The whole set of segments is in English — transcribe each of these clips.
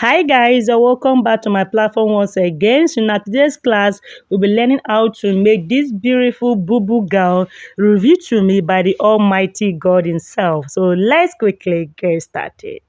Hi guys, welcome back to my platform once again. So in today's class, we'll be learning how to make this beautiful boo gown revealed to me by the Almighty God Himself. So let's quickly get started.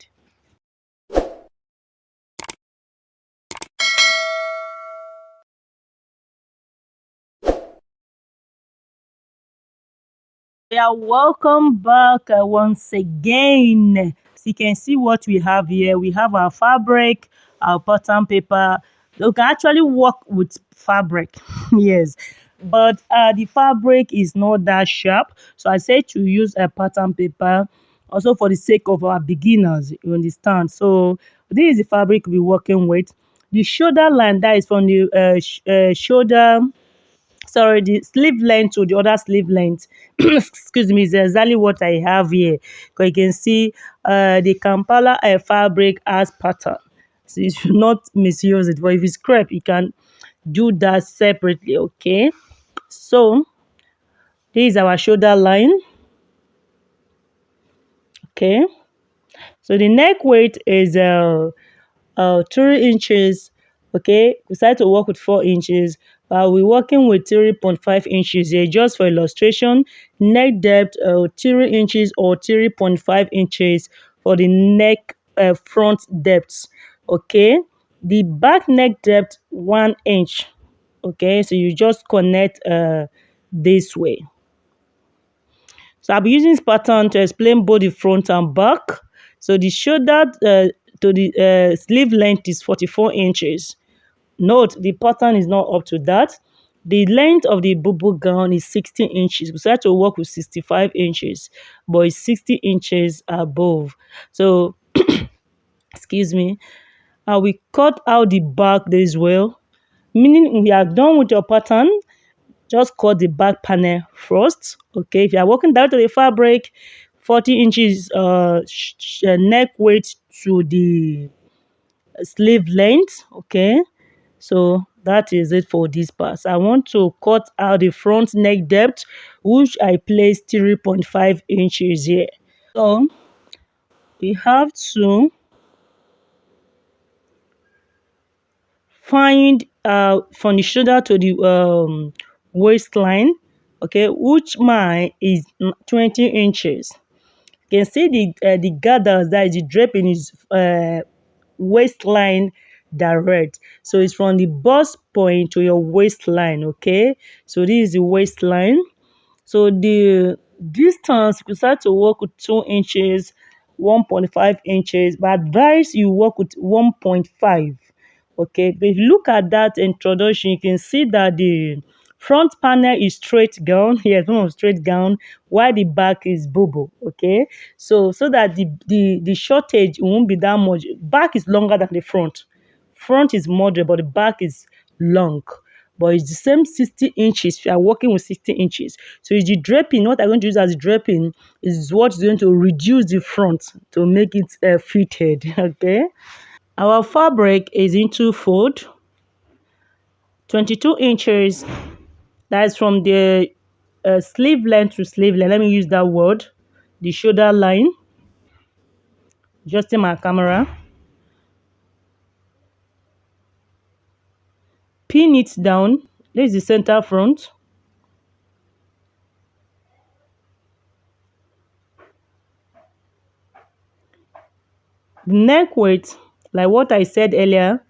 Yeah, welcome back once again. So you can see what we have here. We have our fabric, our pattern paper. You can actually work with fabric, yes, but the fabric is not that sharp. So I say to use a pattern paper, also for the sake of our beginners. You understand? So this is the fabric we're working with. The shoulder line that is from the shoulder, sorry, the sleeve length to the other sleeve length, excuse me, is exactly what I have here. Because you can see the Kampala fabric as pattern, so you should not misuse it. But if it's crepe, you can do that separately. Okay, so this is our shoulder line. Okay, so the neck weight is 3 inches. Okay, we start to work with 4 inches. We're working with 3.5 inches here just for illustration. Neck depth 3 inches or 3.5 inches for the neck front depth. Okay, the back neck depth 1 inch. Okay, so you just connect this way. So I'll be using this pattern to explain both the front and back. So the shoulder to the sleeve length is 44 inches. Note the pattern is not up to that. The length of the bubu gown is 60 inches. We start to work with 65 inches, but it's 60 inches above. So, excuse me, we cut out the back this well, meaning we are done with your pattern. Just cut the back panel first. Okay, if you are working down to the fabric, 40 inches neck weight to the sleeve length. Okay, so that is it for this part. I want to cut out the front neck depth, which I placed 3.5 inches here. So we have to find from the shoulder to the waistline, okay, which mine is 20 inches. You can see the gathers, that is the draping, is waistline direct. So it's from the bust point to your waistline. Okay, so this is the waistline. So the distance, you start to work with 2 inches, 1.5 inches, but advise you work with 1.5. Okay, but if you look at that introduction, you can see that the front panel is straight gown. Yes, one of straight gown, while the back is bobo. Okay, so that the shortage won't be that much. Back is longer than the front. Front is moderate, but the back is long. But it's the same 60 inches. If you are working with 60 inches, so it's the draping. What I'm going to use as draping is what's going to reduce the front to make it fitted. Okay. Our fabric is into fold, 22 inches. That's from the sleeve length to sleeve length. Let me use that word. The shoulder line. Adjusting my camera. Pin it down. This is the center front. The neck weight, like what I said earlier,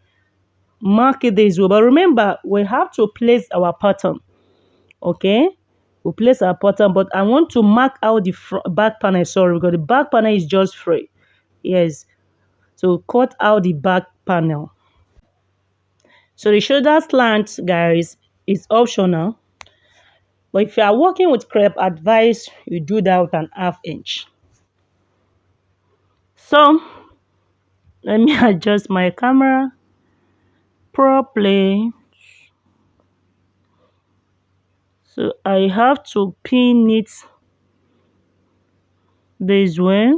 mark it this way. But remember, we have to place our pattern. Okay, we place our pattern, but I want to mark out the back panel. Sorry, because the back panel is just free. Yes, so cut out the back panel. So the shoulder slant, guys, is optional. But if you are working with crepe, advise you do that with an half inch. So let me adjust my camera properly. So I have to pin it this way.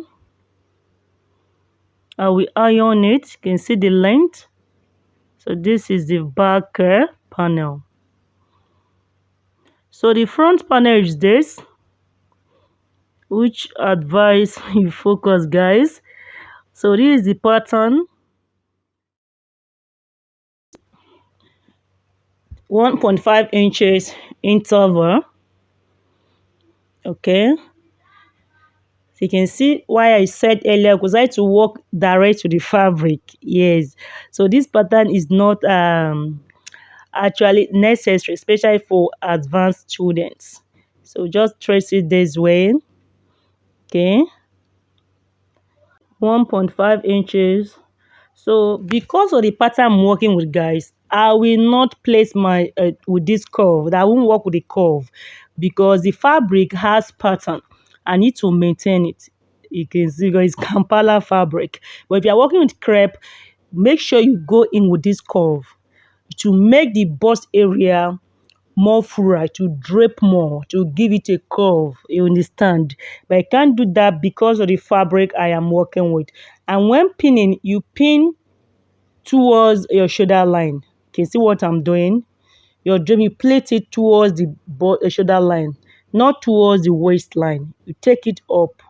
I will iron it. You can see the length. So this is the back panel. So the front panel is this, which advise you focus, guys. So this is the pattern. 1.5 inches interval. Okay, so you can see why I said earlier because I had to work direct to the fabric. Yes, so this pattern is not actually necessary, especially for advanced students. So just trace it this way. Okay, 1.5 inches. So because of the pattern I'm working with, guys, I will not place my with this curve. I won't work with the curve because the fabric has pattern. I need to maintain it. You can see guys, Kampala fabric. But if you're working with crepe, make sure you go in with this curve to make the bust area more fuller, to drape more, to give it a curve. You understand? But I can't do that because of the fabric I am working with. And when pinning, you pin towards your shoulder line. You can see what I'm doing. Your dream, you plait it towards the shoulder line, not towards the waistline. You take it up.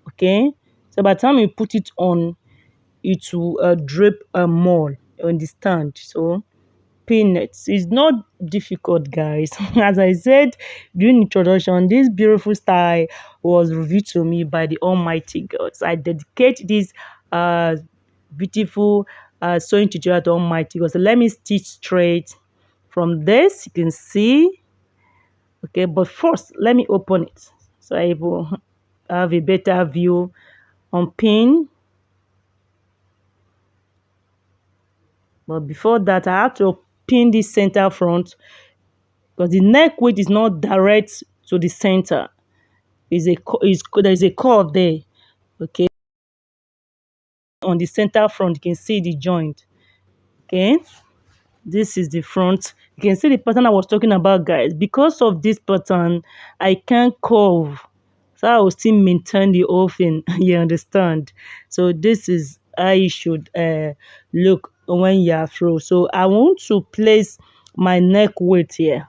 Okay. So by the time you put it on, it will drape more. You understand? So peanuts. It's not difficult, guys. As I said during introduction, this beautiful style was revealed to me by the Almighty God. So I dedicate this uh beautiful sewing tutorial to Almighty God. So let me stitch straight from this. You can see. Okay, but first let me open it so I will have a better view on pin. But before that, I have to pin this center front because the neck width is not direct to the center. There is a curve there. Okay, on the center front, you can see the joint. Okay, this is the front. You can see the pattern I was talking about, guys. Because of this pattern, I can't curve, so I will still maintain the whole thing. You understand? So this is how you should look when you are through. So I want to place my neck width here.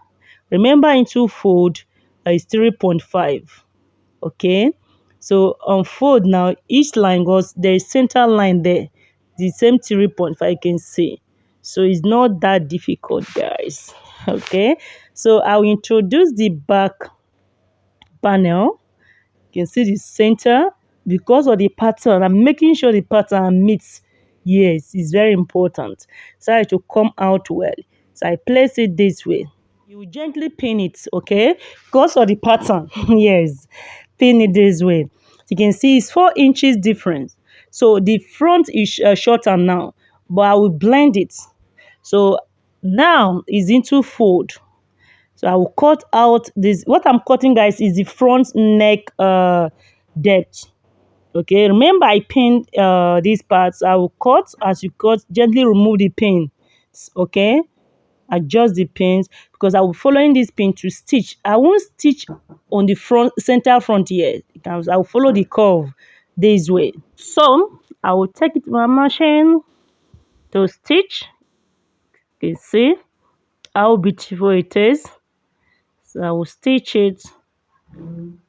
Remember, into fold is 3.5. Okay, so on fold now, each line goes, there is center line there, the same 3.5 you can see. So it's not that difficult, guys. Okay, so I will introduce the back panel. You can see the center. Because of the pattern, I'm making sure the pattern meets. Yes, it's very important. So it will come out well. So I place it this way. You gently pin it, okay? Because of the pattern. Yes, pin it this way. You can see it's 4 inches difference. So the front is shorter now, but I will blend it. So now it's into fold. So I will cut out this. What I'm cutting, guys, is the front neck depth. Okay, remember I pinned these parts. I will cut. As you cut, gently remove the pin. Okay, adjust the pins because I will following this pin to stitch. I won't stitch on the front center front here. I will follow the curve this way. So I will take it to my machine to stitch. You can see how beautiful it is. So I will stitch it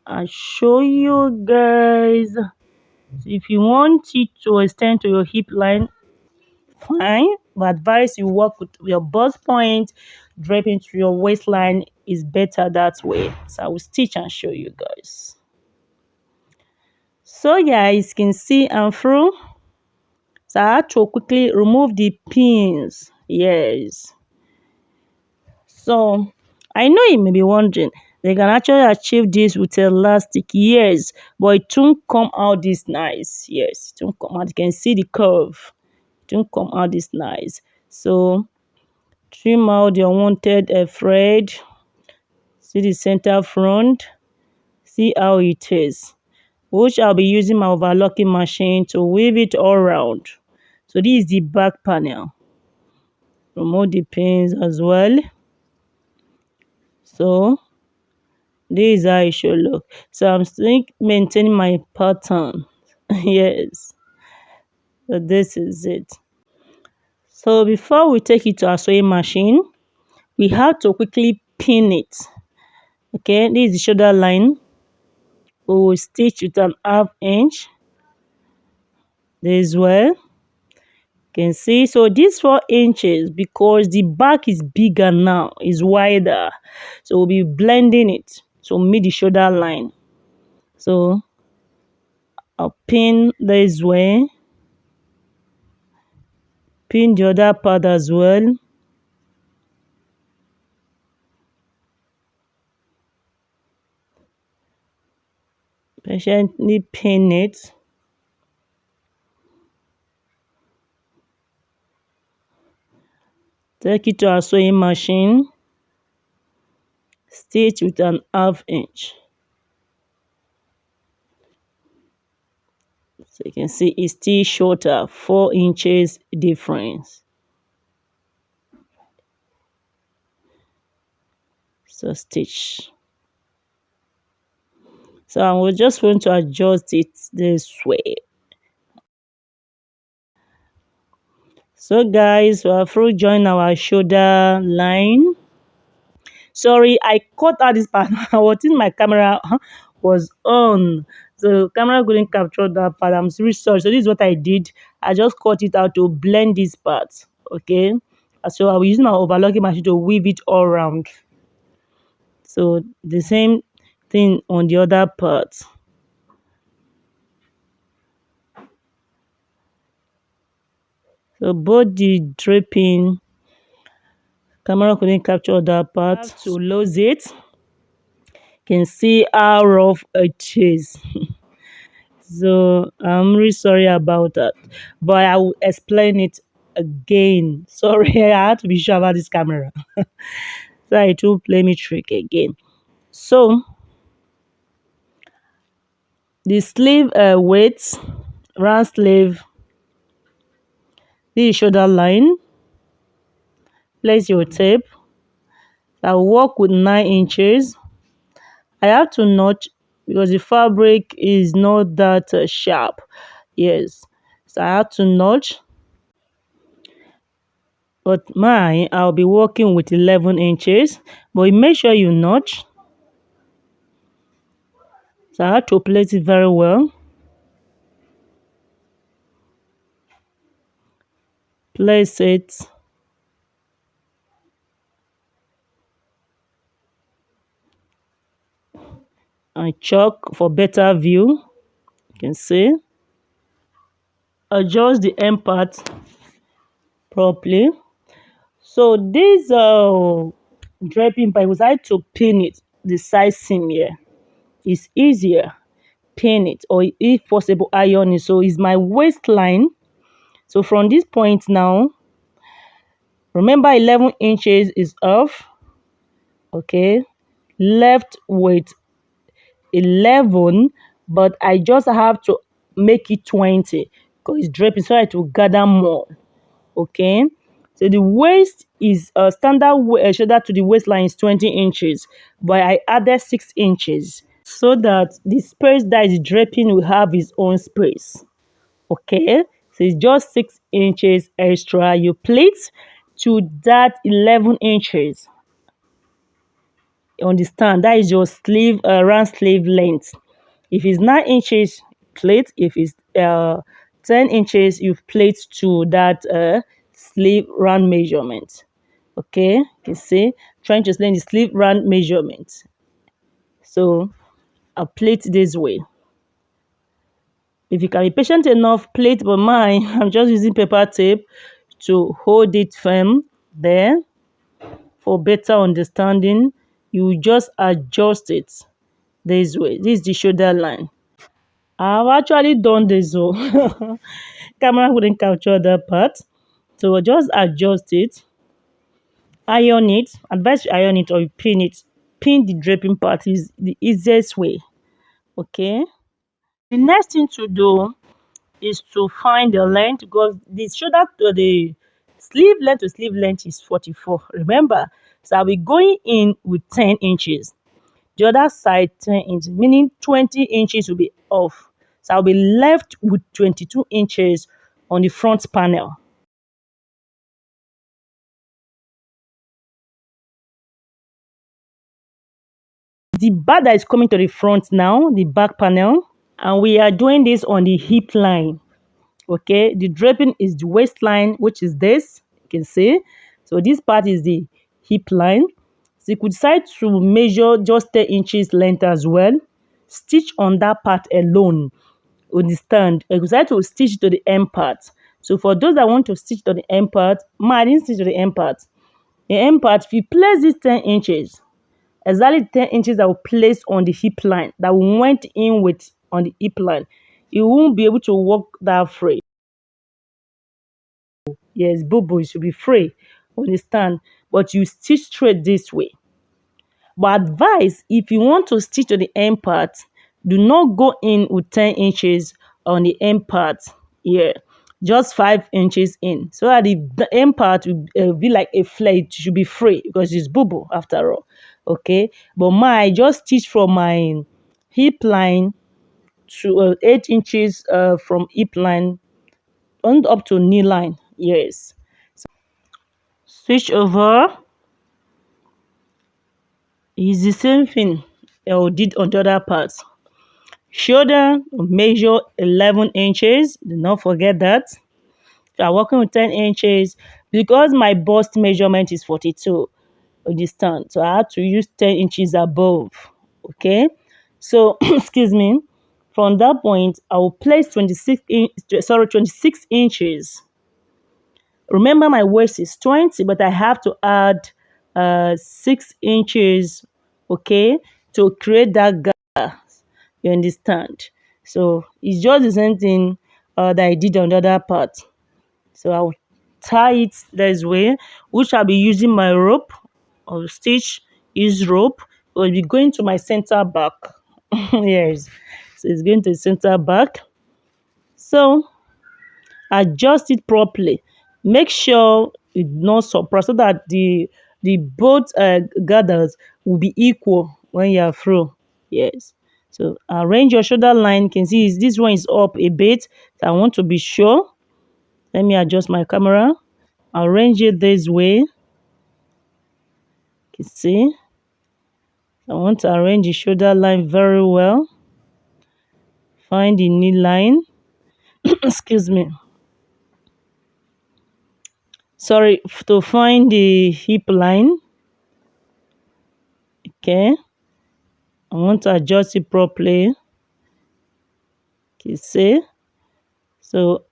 and show you guys. So if you want it to extend to your hip line, fine, but advise you work with your bust point draping to your waistline is better that way. So I will stitch and show you guys. So yeah, you can see I'm through. So I had to quickly remove the pins. Yes. So I know you may be wondering, they can actually achieve this with elastic. Yes, but it won't come out this nice. Yes, it won't come out. You can see the curve. It won't come out this nice. So trim out the unwanted thread. See the center front. See how it is. Which I'll be using my overlocking machine to weave it all around. So this is the back panel. Remove the pins as well. So this is how it should look. So I'm still maintaining my pattern. Yes. So this is it. So before we take it to our sewing machine, we have to quickly pin it. Okay, this is the shoulder line. We will stitch with an half inch this way. Can see, so these 4 inches, because the back is bigger now, is wider, so we'll be blending it to meet the shoulder line. So I'll pin this way, pin the other part as well. Patiently pin it. Take it to our sewing machine, stitch with an 1/2 inch. So you can see it's still shorter, 4 inches difference. So stitch. So I was just going to adjust it this way. So guys, we are through join our shoulder line. Sorry, I cut out this part. I was in my camera was on. So camera couldn't capture that part. I'm really sorry. So this is what I did. I just cut it out to blend this part. Okay. So I will use my overlocking machine to weave it all around. So the same thing on the other part. So both the draping, camera couldn't capture that part. To lose it, can see how rough it is. So I'm really sorry about that, but I will explain it again. Sorry, I had to be sure about this camera. So it will play me trick again. So the sleeve width, round sleeve, this is shoulder line. Place your tape. I'll work with 9 inches. I have to notch because the fabric is not that sharp. Yes, so I have to notch. But mine, I'll be working with 11 inches. But make sure you notch. So I have to place it very well. Place it. And chalk for better view. You can see. Adjust the end part properly. So this draping part, was I to pin it the side seam here. It's easier. Pin it, or if possible iron it. So it's my waistline. So from this point now, remember 11 inches is off. Okay, left with 11, but I just have to make it 20 because it's draping so it will gather more. Okay, so the waist is standard shoulder to the waistline is 20 inches, but I added 6 inches so that the space that is draping will have its own space. Okay, so it's just 6 inches extra. You pleat to that 11 inches. You understand? That is your sleeve, round sleeve length. If it's 9 inches, plate. If it's 10 inches, you plate to that sleeve round measurement. Okay, you see, trying to explain the sleeve round measurement. So I'll plate this way. If you can be patient enough, plate, but mine, I'm just using paper tape to hold it firm there for better understanding. You just adjust it this way. This is the shoulder line. I've actually done this, so camera wouldn't capture that part. So just adjust it, iron it. Advise you iron it or you pin it. Pin the draping part is the easiest way. Okay. The next thing to do is to find the length because the shoulder to the sleeve length is 44. Remember, so I'll be going in with 10 inches. The other side 10 inches, meaning 20 inches will be off. So I'll be left with 22 inches on the front panel. The bar that is coming to the front now, the back panel, and we are doing this on the hip line. Okay, the draping is the waistline, which is this. You can see. So this part is the hip line. So you could decide to measure just 10 inches length as well. Stitch on that part alone. Understand? You could decide to stitch to the end part. So for those that want to stitch to the end part, I didn't stitch to the end part. The end part, if you place this 10 inches, exactly 10 inches that will place on the hip line, that went in with on the hip line, you won't be able to walk that free. Yes, bubu, you should be free. Understand? But you stitch straight this way. But advice, if you want to stitch to the end part, do not go in with 10 inches on the end part here. Just 5 inches in. So that the end part will be like a flare. It should be free because it's bubu after all. Okay. But my just stitch from my hip line to 8 inches from hip line on up to knee line. Yes. Switch over is the same thing I did on the other part. Shoulder measure 11 inches. Do not forget that. If you are working with 10 inches, because my bust measurement is 42, understand? So I had to use 10 inches above. Okay. So, excuse me. From that point, I will place 26 inches. Remember, my waist is 20, but I have to add 6 inches, okay, to create that gap. You understand? So it's just the same thing that I did on the other part. So I'll tie it this way, which I'll be using my rope or stitch is rope. It will be going to my center back. Yes. So it's going to the center back. So adjust it properly. Make sure it's not suppressed so that the both gathers will be equal when you are through. Yes. So arrange your shoulder line. You can see this one is up a bit. So I want to be sure. Let me adjust my camera. Arrange it this way. You can see. I want to arrange the shoulder line very well. Find the knee line. Excuse me. Sorry, to find the hip line. Okay. I want to adjust it properly. Okay, see. So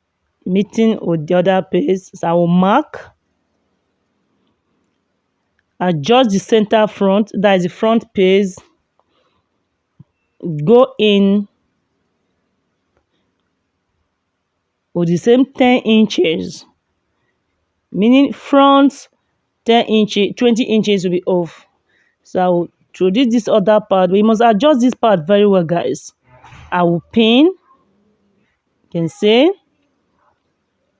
meeting with the other piece. So I will mark. Adjust the center front. That is the front piece. Go in with the same 10 inches. Meaning front 10 inches, 20 inches will be off. So I will introduce this other part. We must adjust this part very well, guys. I will pin. You can see.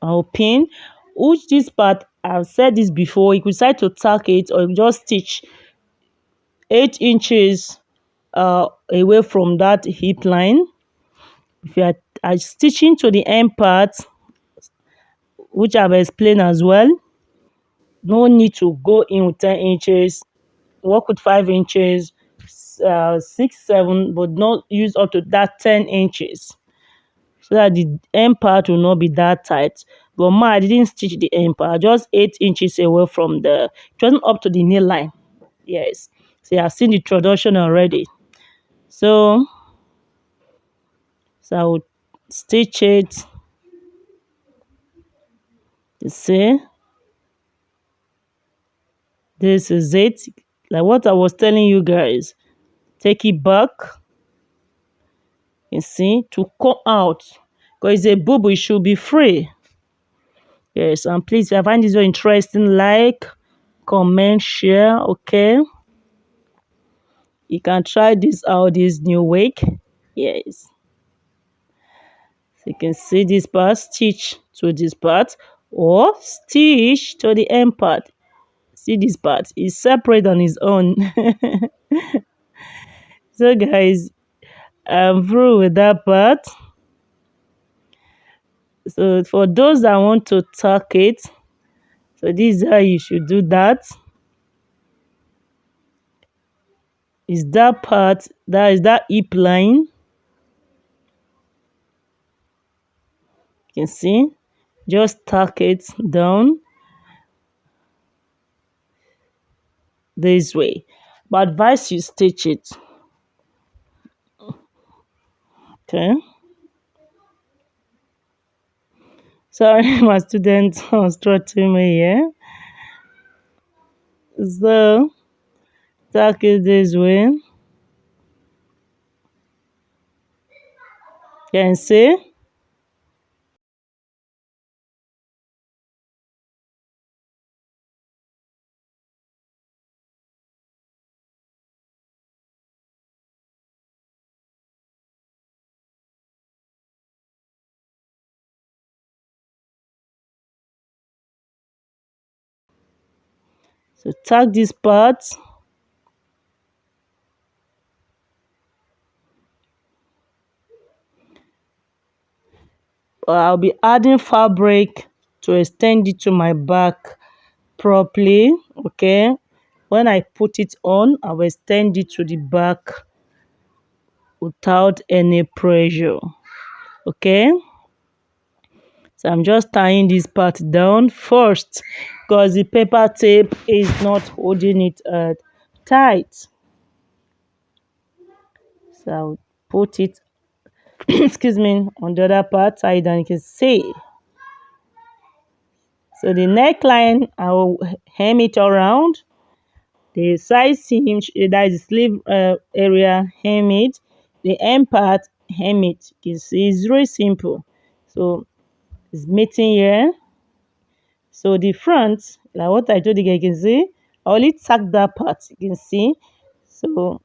I will pin. Which this part, I've said this before, you could decide to tack it or just stitch 8 inches away from that hip line. If you are stitching to the end part, which I've explained as well, no need to go in with 10 inches. Work with 5 inches, 6, 7, but not use up to that 10 inches. So that the end part will not be that tight. But I didn't stitch the end part, just 8 inches away from the, it wasn't up to the knee line. Yes. So you have seen the introduction already. So I would stitch it. You see, this is it. Like what I was telling you guys. Take it back. You see, to come out. Because it's a bubble, it should be free. Yes, and please, if I find this very interesting, like, comment, share, okay? You can try this out, this new week. Yes. So you can see this part, stitch to this part, or stitch to the end part. See this part is separate on its own. So guys, I'm through with that part. So for those that want to tuck it, so this is how you should do that. Is that part, that is that hip line. You can see, just tuck it down this way. But advise you stitch it. Okay. Sorry, my student was threatening me here. So tuck it this way. You can see. So tuck this part. I'll be adding fabric to extend it to my back properly. Okay. When I put it on, I will extend it to the back without any pressure. Okay. So I'm just tying this part down first because the paper tape is not holding it tight. So I'll put it, excuse me, on the other part, tie it down. You can see. So the neckline, I will hem it around. The side seam, that is the sleeve area, hem it. The end part, hem it. You can see it's very simple. So it's meeting here. So the front, like what I told you can see, I only tuck that part, you can see. So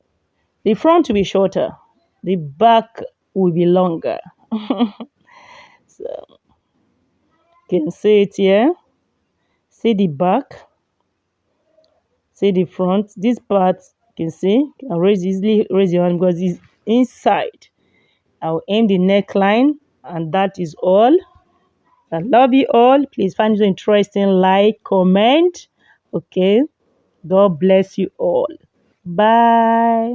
the front will be shorter, the back will be longer. So you can see it here. See the back, see the front. This part, you can see, you can easily raise your hand because it's inside. I'll aim the neckline, and that is all. I love you all. Please find it interesting, like, comment. Okay. God bless you all. Bye.